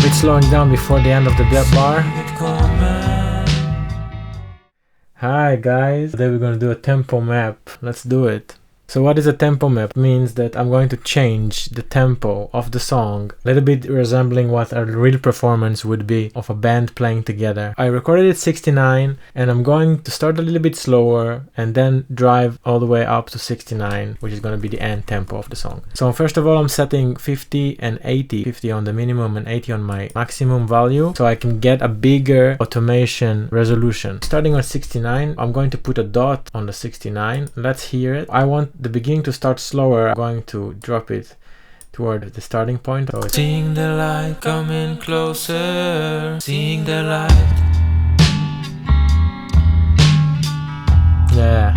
bit slowing down before the end of the bar. Hi guys, today we're going to do a tempo map. Let's do it. So what is a tempo map? It means that I'm going to change the tempo of the song, a little bit resembling what a real performance would be of a band playing together. I recorded it 69 and I'm going to start a little bit slower and then drive all the way up to 69, which is going to be the end tempo of the song. So first of all, I'm setting 50 and 80, 50 on the minimum and 80 on my maximum value, so I can get a bigger automation resolution. Starting on 69, I'm going to put a dot on the 69. Let's hear it. I want the beginning to start slower. I'm going to drop it toward the starting point. So seeing the light coming closer, seeing the light. Yeah.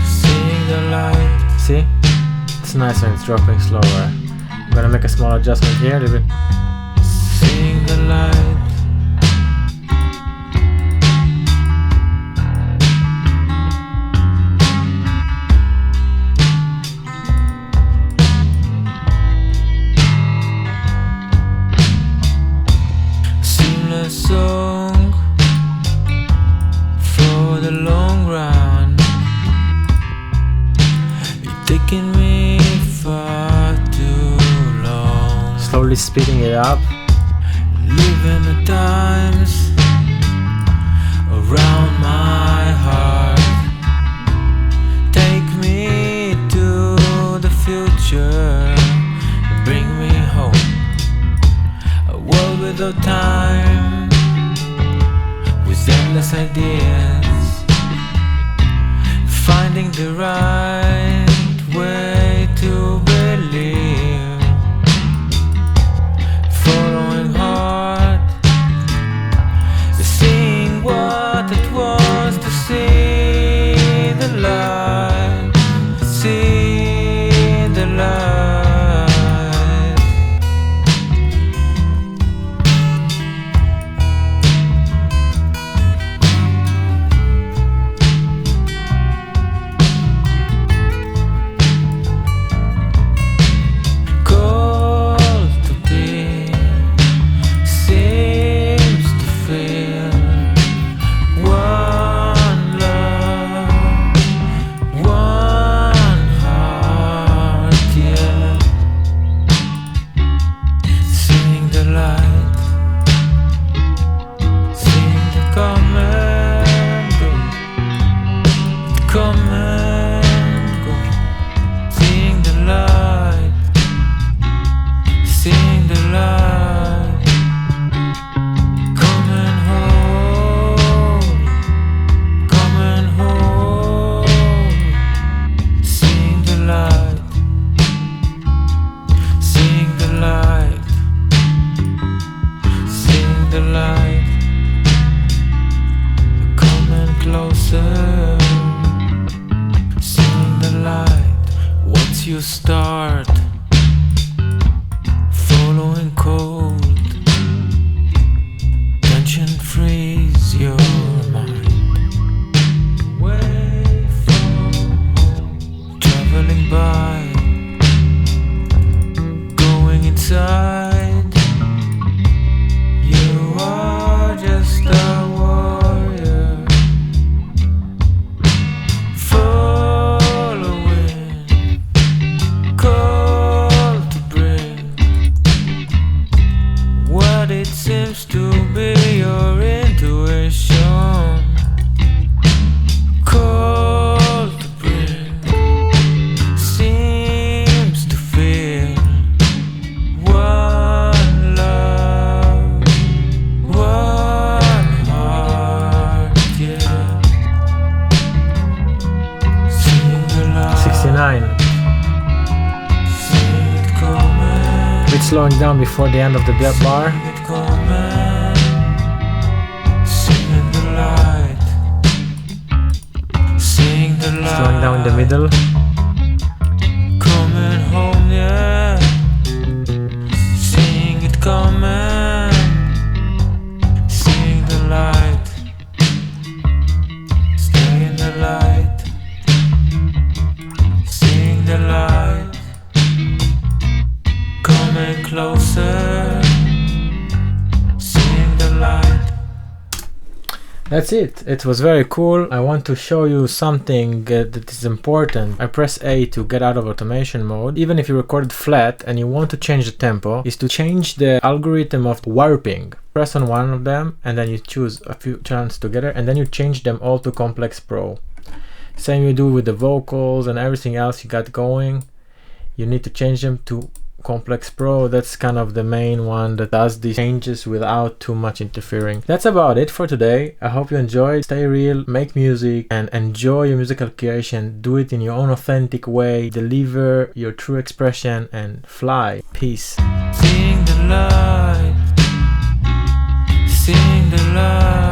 Seeing the light. See? It's nice when it's dropping slower. I'm gonna make a small adjustment here a little bit. Seeing the light. Song for the long run. You're taking me far too long. Slowly speeding it up. Living the times around my heart. Take me to the future. Bring me home. A world without time, with endless ideas, finding the right way to believe, following heart, seeing what it was to see the light, see the light. You start following cold, tension frees your mind. Way from home, traveling by, going inside. You are just a warrior. It seems to be your intuition, called to bring, seems to feel one love, one heart, yeah. Seeing the light. 69. Bit slowing down before the end of the bar. Seeing the light, seeing the light, slowing down in the middle. Coming home, yeah. Seeing it coming, seeing the light, stay in the light, seeing the light, coming closer. That's it. It was very cool. I want to show you something that is important. I press A to get out of automation mode. Even if you recorded flat and you want to change the tempo, is to change the algorithm of warping. Press on one of them and then you choose a few channels together and then you change them all to Complex Pro. Same you do with the vocals and everything else you got going. You need to change them to Complex Pro. That's kind of the main one that does these changes without too much interfering. That's about it for today. I hope you enjoyed. Stay real, make music, and enjoy your musical creation. Do it in your own authentic way. Deliver your true expression and fly. Peace. Seeing the light, seeing the light.